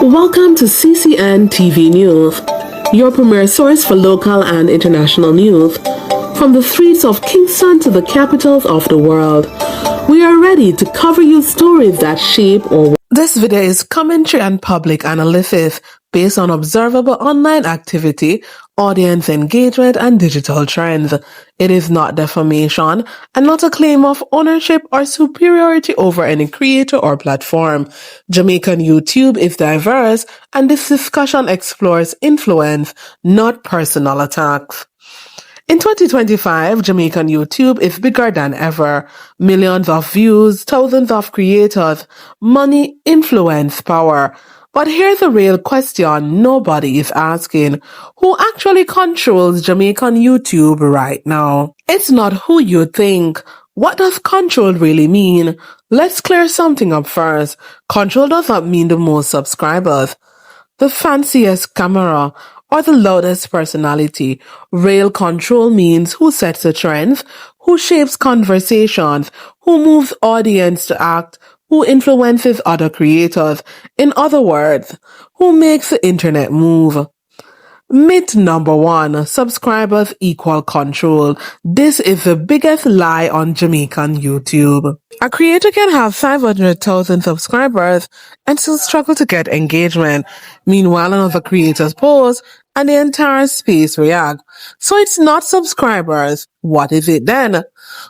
Welcome to CCN TV News, your premier source for local and international news. From the streets of Kingston to the capitals of the world, we are ready to cover you stories that shape our world. This video is commentary and public analysis based on observable online activity, audience engagement, and digital trends. It is not defamation and not a claim of ownership or superiority over any creator or platform. Jamaican YouTube is diverse, and this discussion explores influence, not personal attacks. In 2025, Jamaican YouTube is bigger than ever. Millions of views, thousands of creators, money, influence, power. But here's a real question nobody is asking. Who actually controls Jamaican YouTube right now? It's not who you think. What does control really mean? Let's clear something up first. Control does not mean the most subscribers, the fanciest camera, or the loudest personality. Real control means who sets the trends, who shapes conversations, who moves audience to act, who influences other creators. In other words, who makes the internet move. Myth number 1, subscribers equal control. This is the biggest lie on Jamaican YouTube. A creator can have 500,000 subscribers and still struggle to get engagement. Meanwhile, another creator's post and the entire space react. So it's not subscribers. What is it then?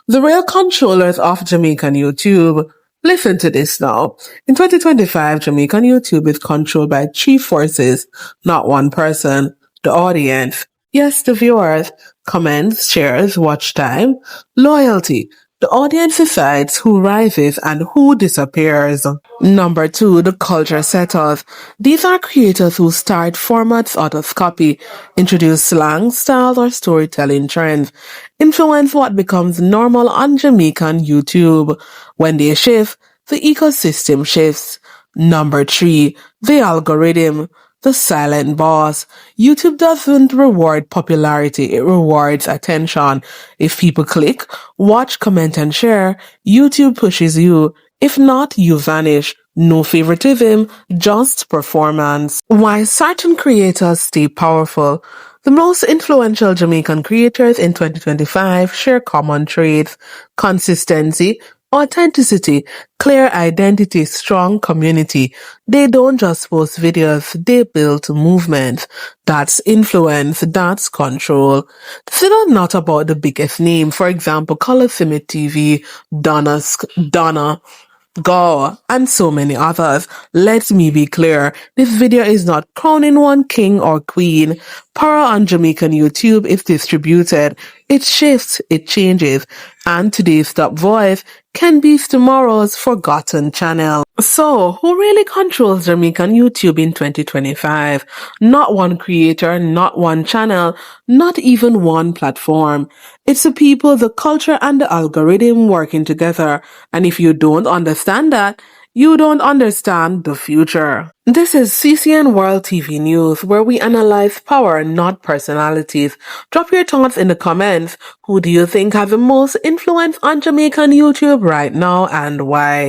The real controllers of Jamaican YouTube. Listen to this now. In 2025, Jamaican YouTube is controlled by 3 forces, not one person. The audience. Yes, the viewers. Comments, shares, watch time. Loyalty. The audience decides who rises and who disappears. Number 2, the culture setters. These are creators who start formats others copy, introduce slang, styles, or storytelling trends, influence what becomes normal on Jamaican YouTube. When they shift, the ecosystem shifts. Number 3, the algorithm. The silent boss. YouTube doesn't reward popularity, it rewards attention. If people click, watch, comment, and share, YouTube pushes you. If not, you vanish. No favoritism, just performance. Why certain creators stay powerful. The most influential Jamaican creators in 2025 share common traits: consistency, authenticity, clear identity, strong community. They don't just post videos, they build movements. That's influence, that's control. This is not about the biggest name. For example, Color Simit TV, Donna, Go, and so many others. Let me be clear, this video is not crowning one king or queen. Power on Jamaican YouTube is distributed. It shifts, it changes, and today's top voice can be tomorrow's forgotten channel. So, who really controls Jamaican YouTube in 2025? Not one creator, not one channel, not even one platform. It's the people, the culture, and the algorithm working together. And if you don't understand that, you don't understand the future. This is CCNWORL TV News, where we analyze power, not personalities. Drop your thoughts in the comments. Who do you think has the most influence on Jamaican YouTube right now, and why?